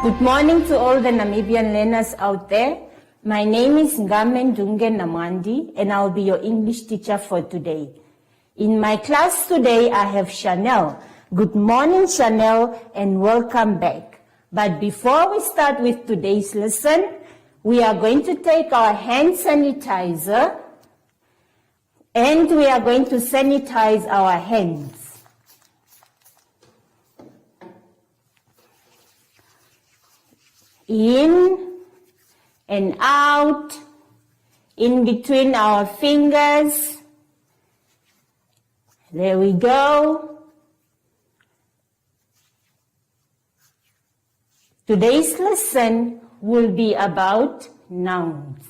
Good morning to all the Namibian learners out there. My name is Ngame Ndunge Namandi and I'll be your English teacher for today. In my class today, I have Chanel. Good morning, Chanel, and welcome back. But before we start with today's lesson, we are going to take our hand sanitizer and we are going to sanitize our hands. In and out, in between our fingers. There we go. Today's lesson will be about nouns.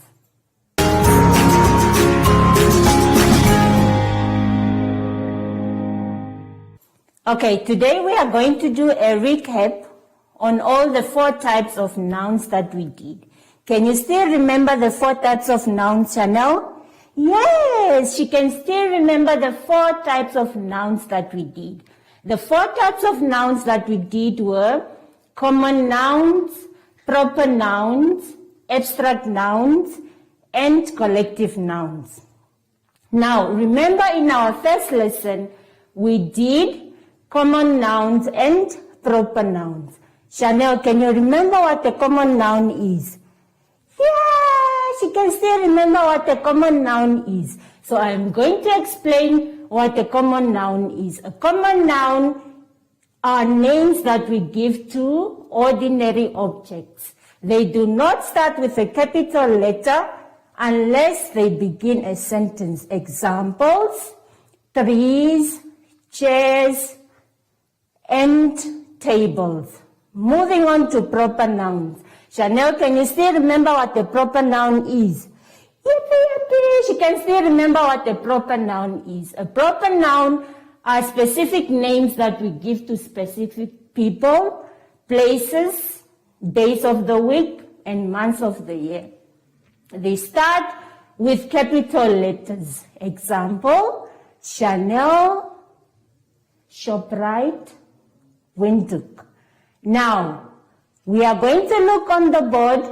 Okay, today we are going to do a recap on all the 4 types of nouns that we did. Can you still remember the 4 types of nouns, Chanel? Yes, she can still remember the 4 types of nouns that we did. The 4 types of nouns that we did were common nouns, proper nouns, abstract nouns, and collective nouns. Now, remember in our first lesson, we did common nouns and proper nouns. Chanel, can you remember what a common noun is? Yeah, she can still remember what a common noun is. So I'm going to explain what a common noun is. A common noun are names that we give to ordinary objects. They do not start with a capital letter unless they begin a sentence. Examples: trees, chairs, and tables. Moving on to proper nouns. Chanel, can you still remember what a proper noun is? Yippee, yippee. She can still remember what a proper noun is. A proper noun are specific names that we give to specific people, places, days of the week, and months of the year. They start with capital letters. Example: Chanel, Shoprite, Windhoek. Now, we are going to look on the board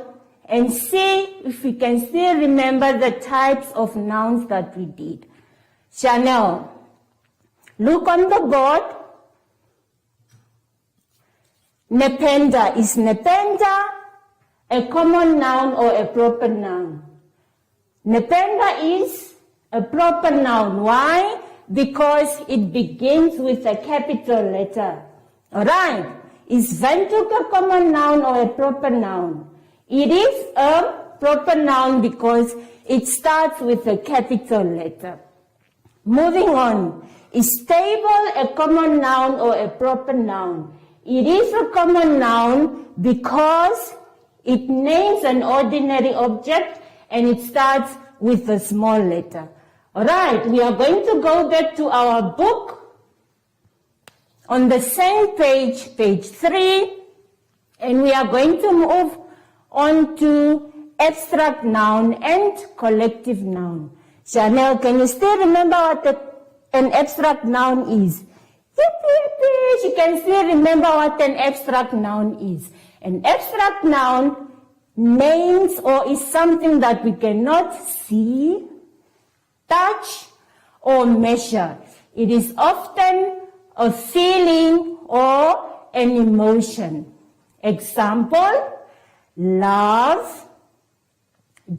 and see if we can still remember the types of nouns that we did. Chanel, look on the board. Nependa. Is nependa a common noun or a proper noun? Nependa is a proper noun. Why? Because it begins with a capital letter. Alright. Is Windhoek a common noun or a proper noun? It is a proper noun because it starts with a capital letter. Moving on. Is table a common noun or a proper noun? It is a common noun because it names an ordinary object and it starts with a small letter. Alright, we are going to go back to our book. On the same page, page 3, and we are going to move on to abstract noun and collective noun. Chanel, can you still remember what an abstract noun is? Yippee, yippee. She can still remember what an abstract noun is. An abstract noun names or is something that we cannot see, touch, or measure. It is often a feeling or an emotion. Example: love,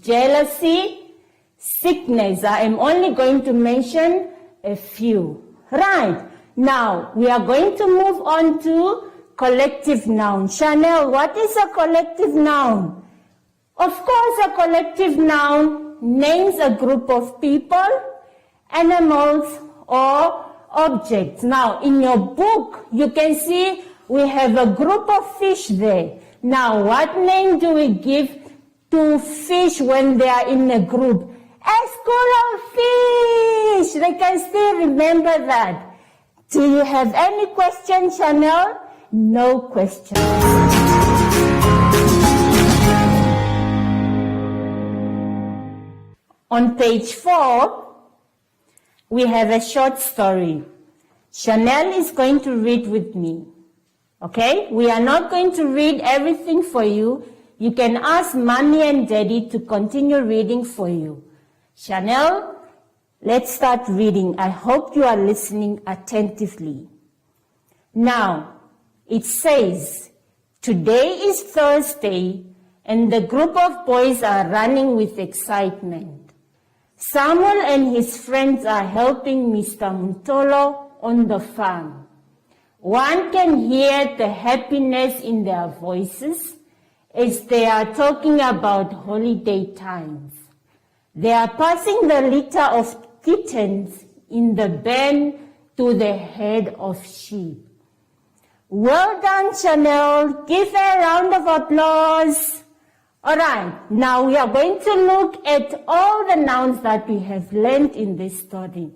jealousy, sickness. I am only going to mention a few. Right. Now, we are going to move on to collective noun. Chanel, what is a collective noun? Of course, a collective noun names a group of people, animals, or objects. Now, in your book, you can see we have a group of fish there. Now, what name do we give to fish when they are in a group? A school of fish. They can still remember that. Do you have any questions, Chanel? No questions. On page 4, we have a short story. Chanel is going to read with me. Okay, we are not going to read everything for you. You can ask Mommy and Daddy to continue reading for you. Chanel, let's start reading. I hope you are listening attentively. Now, it says, today is Thursday, and the group of boys are running with excitement. Samuel and his friends are helping Mr. Muntolo on the farm. One can hear the happiness in their voices as they are talking about holiday times. They are passing the litter of kittens in the barn to the herd of sheep. Well done, Chanel. Give her a round of applause. All right, now we are going to look at all the nouns that we have learned in this story.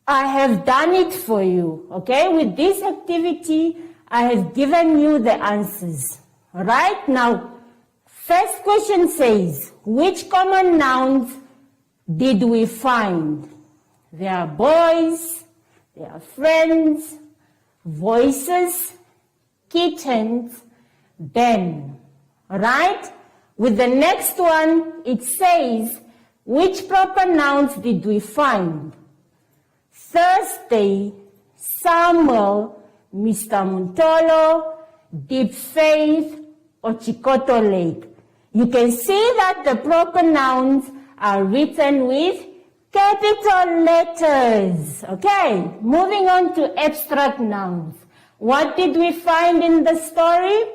I have done it for you, okay? With this activity, I have given you the answers. All right, now, first question says, which common nouns did we find? They are boys, they are friends, voices, kittens, Ben. All right? With the next one, it says, which proper nouns did we find? Thursday, Samuel, Mr. Muntolo, Deep Faith, or Chikoto Lake. You can see that the proper nouns are written with capital letters. Okay, moving on to abstract nouns. What did we find in the story?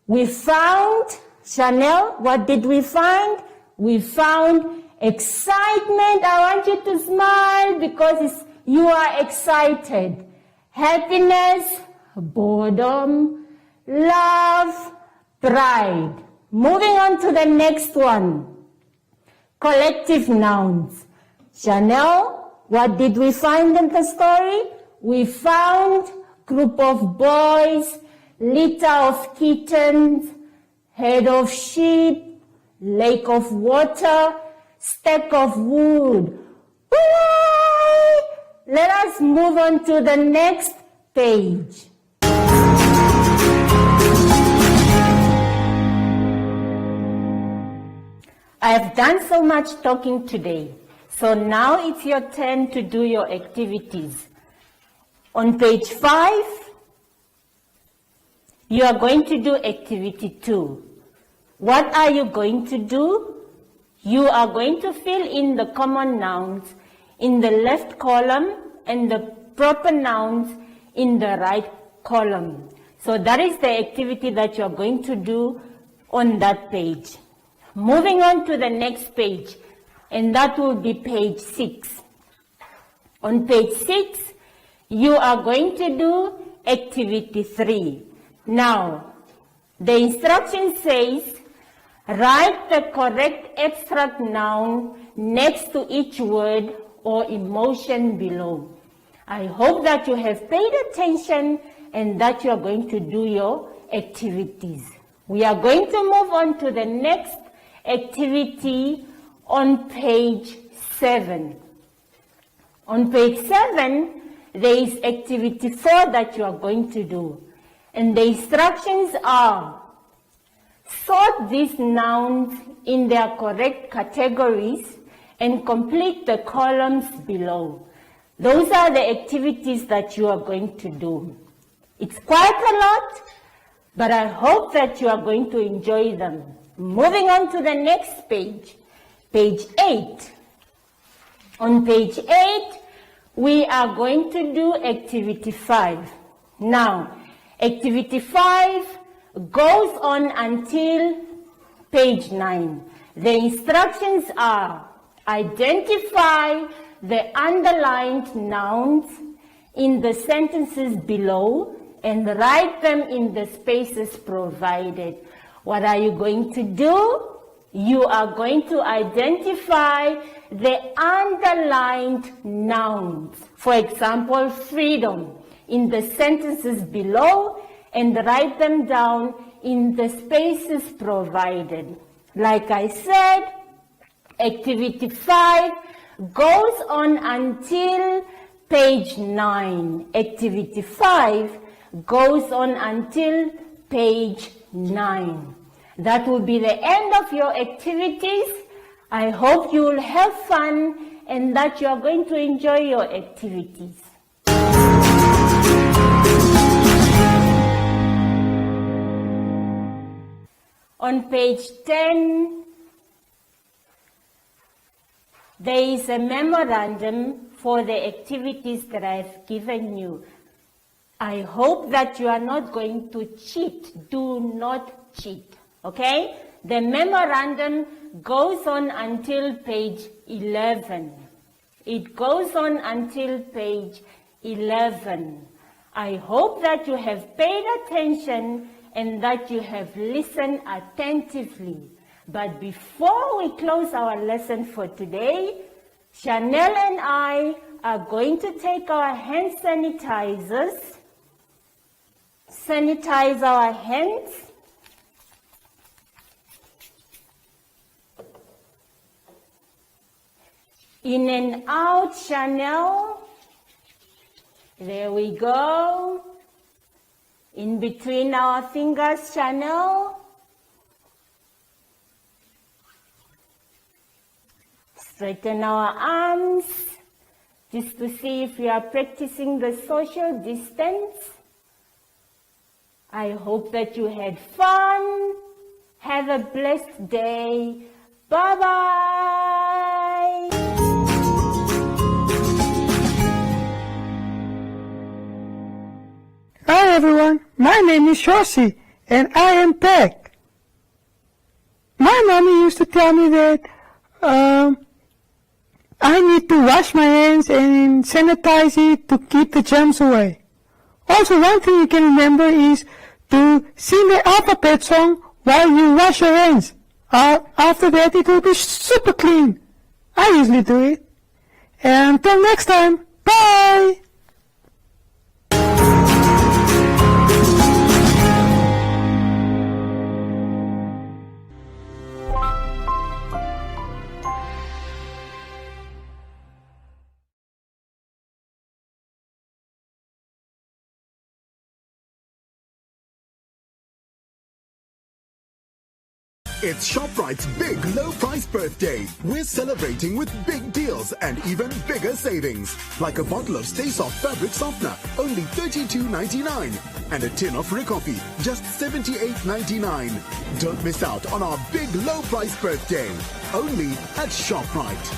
We found, Chanel, what did we find? We found excitement. I want you to smile because you are excited. Happiness, boredom, love, pride. Moving on to the next one. Collective nouns. Chanel, what did we find in the story? We found group of boys, litter of kittens, herd of sheep, lake of water, stack of wood. Hooray! Let us move on to the next page. I have done so much talking today, so now it's your turn to do your activities. On page 5, you are going to do activity 2. What are you going to do? You are going to fill in the common nouns in the left column and the proper nouns in the right column. So that is the activity that you are going to do on that page. Moving on to the next page, and that will be page 6. On page 6, you are going to do activity 3. Now, the instruction says, write the correct abstract noun next to each word or emotion below. I hope that you have paid attention and that you are going to do your activities. We are going to move on to the next activity on page 7. On page 7, there is activity 4 that you are going to do. And the instructions are, sort these nouns in their correct categories and complete the columns below. Those are the activities that you are going to do. It's quite a lot, but I hope that you are going to enjoy them. Moving on to the next page, page 8. On page 8, we are going to do activity 5. Now, activity 5 goes on until page 9. The instructions are, identify the underlined nouns in the sentences below and write them in the spaces provided. What are you going to do? You are going to identify the underlined nouns. For example, freedom in the sentences below and write them down in the spaces provided. Like I said, activity 5 goes on until page 9. Activity 5 goes on until page 9. That will be the end of your activities. I hope you will have fun and that you are going to enjoy your activities. On page 10, there is a memorandum for the activities that I've given you. I hope that you are not going to cheat. Do not cheat, okay? The memorandum goes on until page 11. It goes on until page 11. I hope that you have paid attention and that you have listened attentively. But before we close our lesson for today, Chanel and I are going to take our hand sanitizers, sanitize our hands. In and out, Chanel. There we go. In between our fingers, Chanel. Straighten our arms, just to see if we are practicing the social distance. I hope that you had fun. Have a blessed day. Bye-bye. Hi everyone, my name is Shoshi and I am Peg. My mommy used to tell me that I need to wash my hands and sanitize it to keep the germs away. Also, one thing you can remember is to sing the alphabet song while you wash your hands. After that, it will be super clean. I usually do it. And until next time, bye! It's Shoprite's big low price birthday. We're celebrating with big deals and even bigger savings. Like a bottle of Stay Soft fabric softener, only $32.99. And a tin of Ricoffee, just $78.99. Don't miss out on our big low price birthday. Only at Shoprite.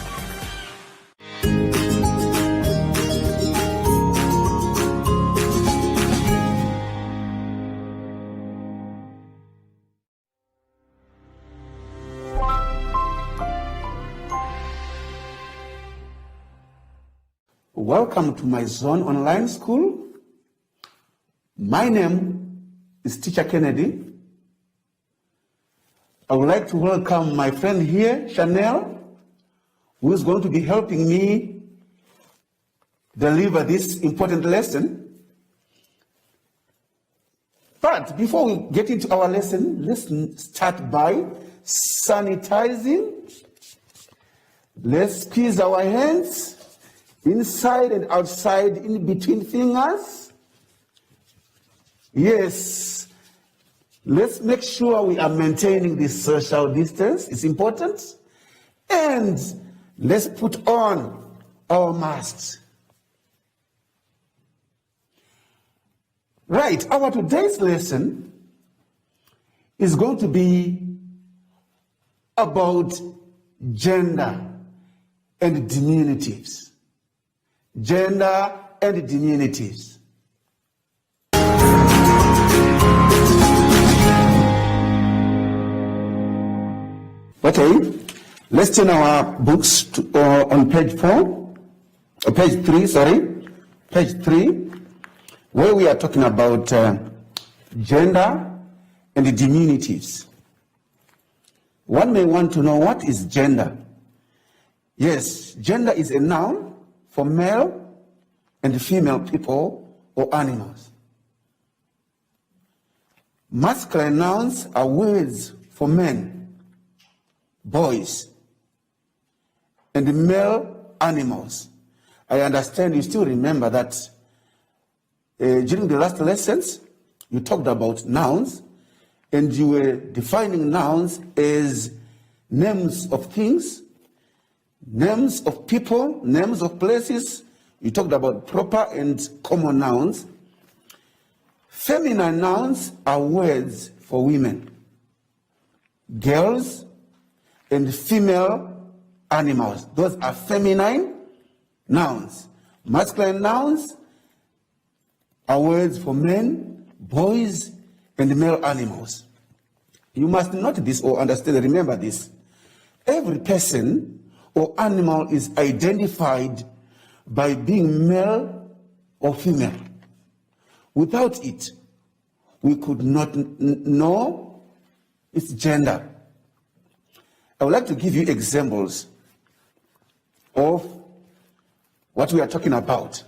Welcome to my Zone Online School. My name is Teacher Kennedy. I would like to welcome my friend here, Chanel, who is going to be helping me deliver this important lesson. But before we get into our lesson, let's start by sanitizing. Let's squeeze our hands inside and outside, in between fingers. Yes. Let's make sure we are maintaining this social distance. It's important. And let's put on our masks. Right. Our today's lesson is going to be about gender and diminutives. Gender and diminutives. Okay, let's turn our books to, on page 3, where we are talking about gender and diminutives. One may want to know, what is gender? Yes, gender is a noun for male and female people or animals. Masculine nouns are words for men, boys, and male animals. I understand you still remember that during the last lessons, you talked about nouns, and you were defining nouns as names of things, names of people, names of places. You talked about proper and common nouns. Feminine nouns are words for women, girls, and female animals. Those are feminine nouns. Masculine nouns are words for men, boys, and male animals. You must note this or understand, remember this. Every person or animal is identified by being male or female. Without it, we could not know its gender. I would like to give you examples of what we are talking about.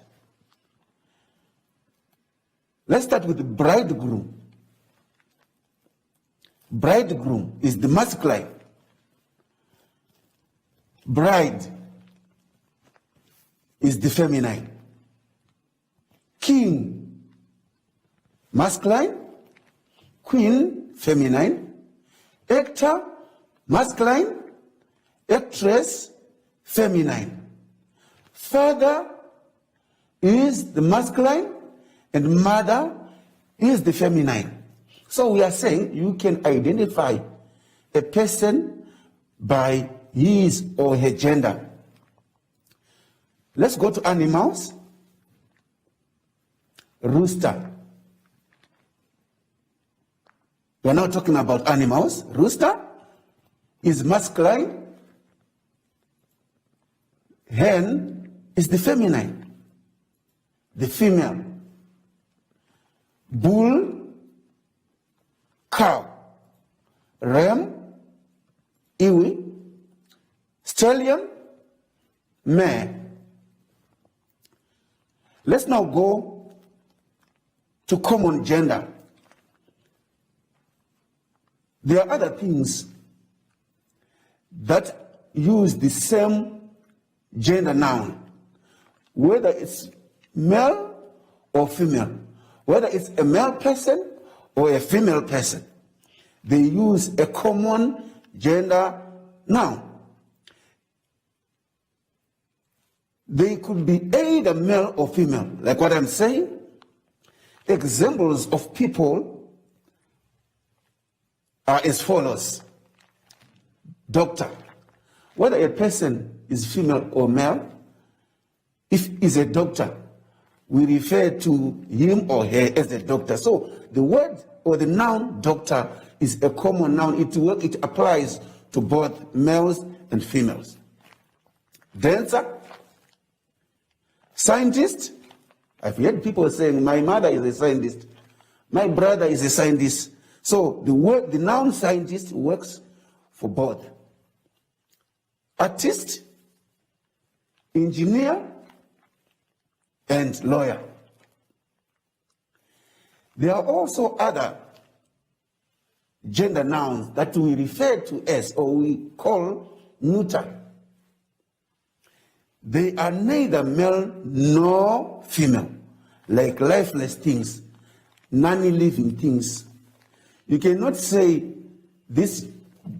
Let's start with the bridegroom. Bridegroom is the masculine. Bride is the feminine. King, masculine. Queen, feminine. Actor, masculine. Actress, feminine. Father is the masculine, and mother is the feminine. So we are saying you can identify a person by his or her gender. Let's go to animals. Rooster. We are now talking about animals. Rooster is masculine. Hen is the feminine, the female. Bull, cow. Ram, ewe. Stallion, mare. Let's now go to common gender. There are other things that use the same gender noun, whether it's male or female, whether it's a male person or a female person. They use a common gender noun. They could be either male or female, like what I'm saying. Examples of people are as follows. Doctor. Whether a person is female or male, if he's a doctor, we refer to him or her as a doctor. So the word or the noun doctor is a common noun. It applies to both males and females. Dancer. Scientist. I've heard people saying, my mother is a scientist, my brother is a scientist. So the noun scientist works for both. Artist, engineer, and lawyer. There are also other gender nouns that we refer to as, or we call neuter. They are neither male nor female, like lifeless things, non-living things. You cannot say this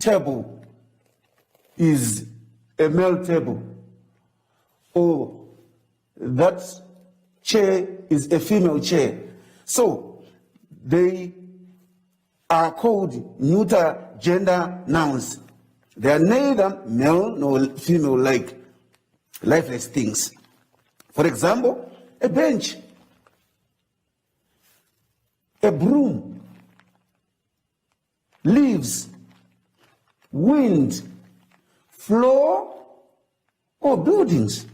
table is a male table, or that chair is a female chair. So they are called neuter gender nouns. They are neither male nor female, like lifeless things. For example, a bench, a broom, leaves, wind, floor, or buildings.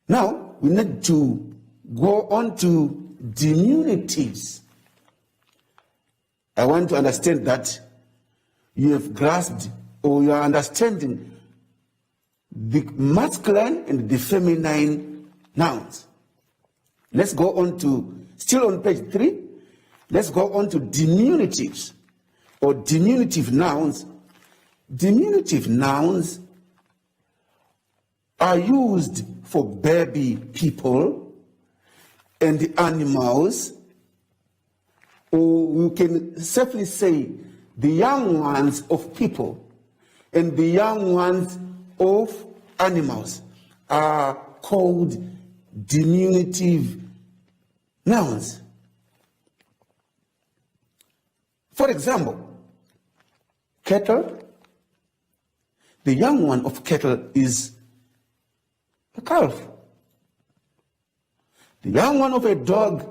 Now, we need to go on to dimunitives. I want to understand that you have grasped or you are understanding the masculine and the feminine nouns. Let's go on to, still on page 3, let's go on to dimunitives or diminutive nouns. Diminutive nouns are used for baby people and animals, or we can safely say the young ones of people and the young ones of animals are called diminutive nouns. For example, cattle. The young one of cattle is a calf. The young one of a dog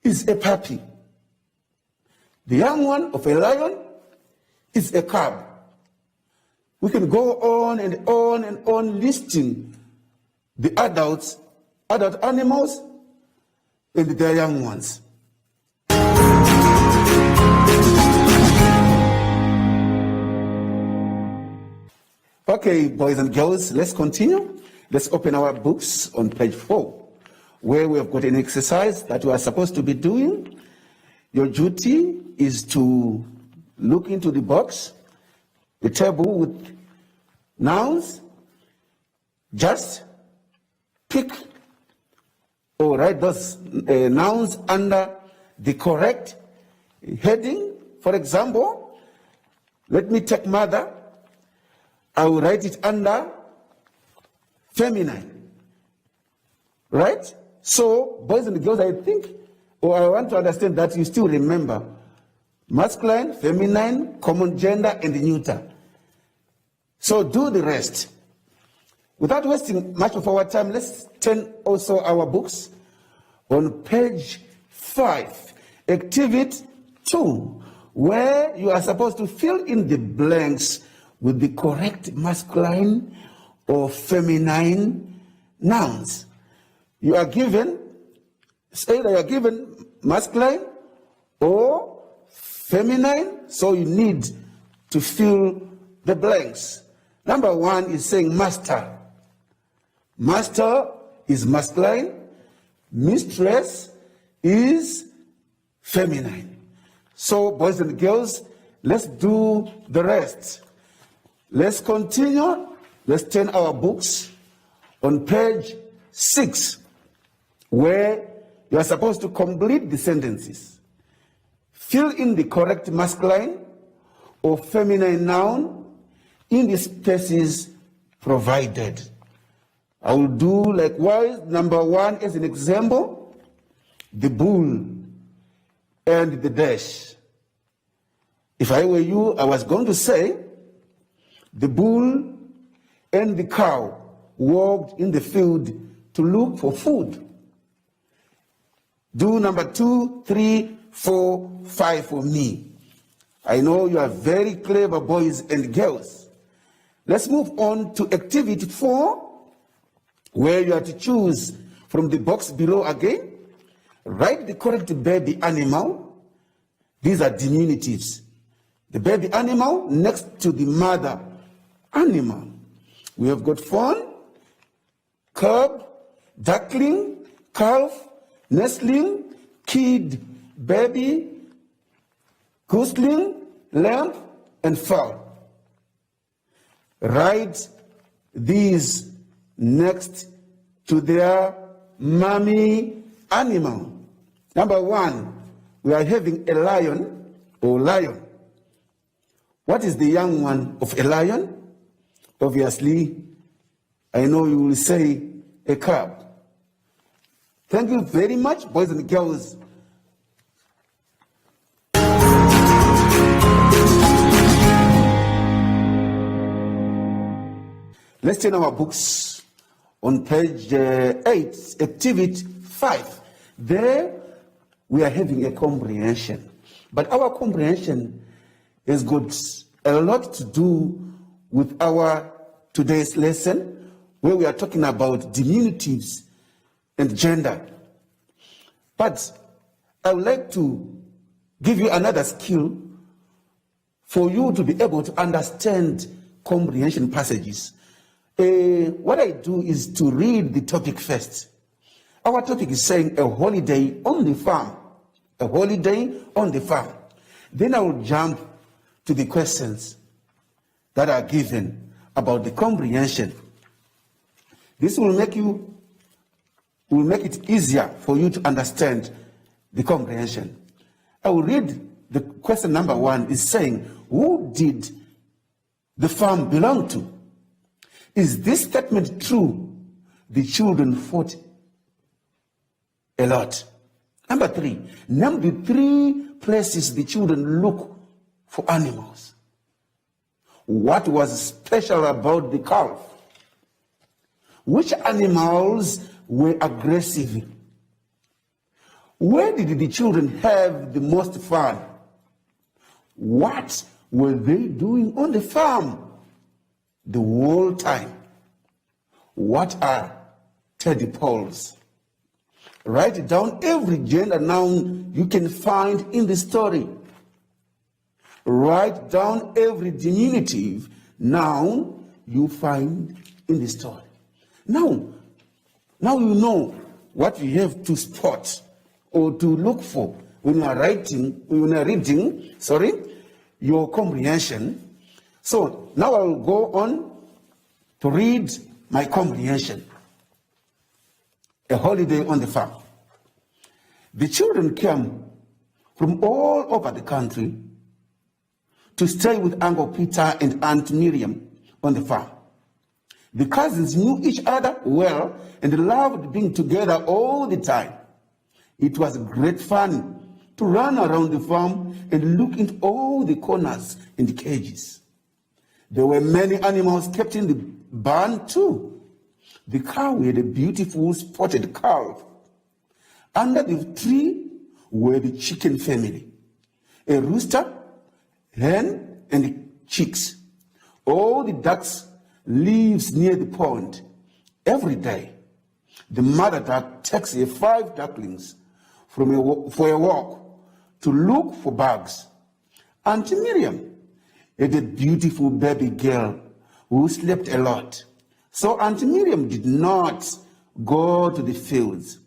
is a puppy. The young one of a lion is a cub. We can go on and on and on listing the adult animals and their young ones. Okay, boys and girls, let's continue. Let's open our books on page 4, where we have got an exercise that we are supposed to be doing. Your duty is to look into the box, the table with nouns. Just pick or write those nouns under the correct heading. For example, let me take mother. I will write it under feminine. Right? So, boys and girls, I think, or I want to understand that you still remember masculine, feminine, common gender, and neuter. So do the rest. Without wasting much of our time, let's turn also our books on page 5, activity 2, where you are supposed to fill in the blanks with the correct masculine or feminine nouns. You are given, say that you are given masculine or feminine, so you need to fill the blanks. Number 1 is saying master. Master is masculine, mistress is feminine. So, boys and girls, let's do the rest. Let's continue. Let's turn our books on page 6, where you are supposed to complete the sentences. Fill in the correct masculine or feminine noun in the spaces provided. I will do likewise. Number 1 as an example, the bull and the dash. If I were you, I was going to say, the bull and the cow walked in the field to look for food. Do number 2, 3, 4, 5 for me. I know you are very clever boys and girls. Let's move on to activity 4, where you are to choose from the box below again. Write the correct baby animal. These are diminutives. The baby animal next to the mother animal. We have got fawn, cub, duckling, calf, nestling, kid, baby, gosling, lamb, and fowl. Write these next to their mommy animal. Number 1, we are having a lion or lion. What is the young one of a lion? Obviously, I know you will say a cub. Thank you very much, boys and girls. Let's turn our books on page 8, activity 5. There, we are having a comprehension. But our comprehension has got a lot to do with our today's lesson, where we are talking about diminutives and gender. But I would like to give you another skill for you to be able to understand comprehension passages. What I do is to read the topic first. Our topic is saying a holiday on the farm. A holiday on the farm. Then I will jump to the questions that are given about the comprehension. This will make it easier for you to understand the comprehension. I will read the question number 1 is saying, who did the farm belong to? Is this statement true? The children fought a lot. Number 3, name the 3 places the children look for animals. What was special about the calf? Which animals were aggressive? Where did the children have the most fun? What were they doing on the farm the whole time? What are tadpoles? Write down every gender noun you can find in the story. Write down every diminutive noun you find in the story. Now you know what you have to spot or to look for when you are reading your comprehension. So now I will go on to read my comprehension. A holiday on the farm. The children came from all over the country to stay with Uncle Peter and Aunt Miriam on the farm. The cousins knew each other well and loved being together all the time. It was great fun to run around the farm and look into all the corners and cages. There were many animals kept in the barn too. The cow had a beautiful spotted calf. Under the tree were the chicken family, a rooster, hen, and chicks. All the ducks lives near the pond. Every day, the mother duck takes 5 ducklings for a walk to look for bugs. Aunt Miriam had a beautiful baby girl who slept a lot. So Aunt Miriam did not go to the fields.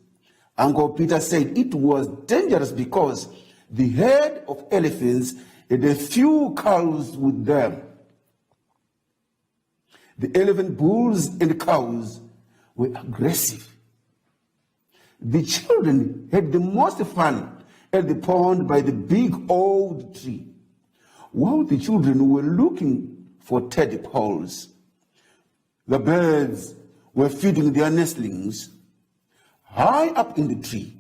Uncle Peter said it was dangerous because the herd of elephants had a few cows with them. The elephant bulls and cows were aggressive. The children had the most fun at the pond by the big old tree, while the children were looking for tadpoles. The birds were feeding their nestlings high up in the tree.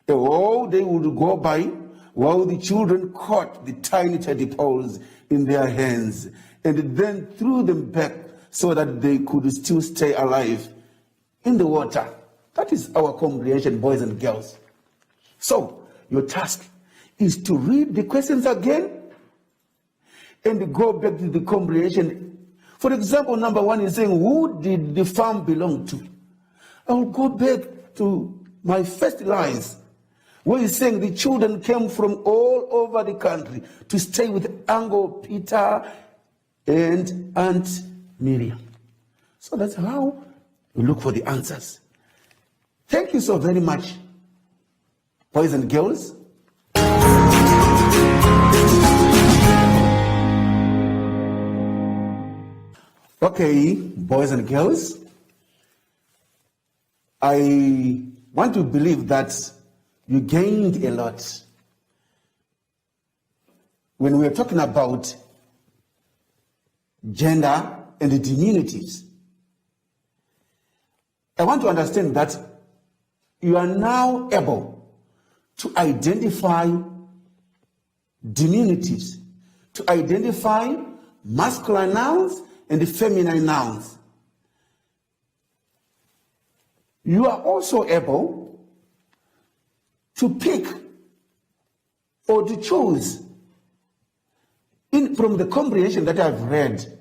A whole day would go by while the children caught the tiny tadpoles in their hands and then threw them back so that they could still stay alive in the water. That is our comprehension, boys and girls. So, your task is to read the questions again and go back to the comprehension. For example, number 1 is saying, who did the farm belong to? I will go back to my first lines, where he's saying the children came from all over the country to stay with Uncle Peter and Aunt Miriam. So that's how we look for the answers. Thank you so very much, boys and girls. Okay, boys and girls, I want to believe that you gained a lot when we are talking about gender and the diminutives. I want to understand that you are now able to identify diminutives, to identify masculine nouns and the feminine nouns. You are also able to pick or to choose from the comprehension that I've read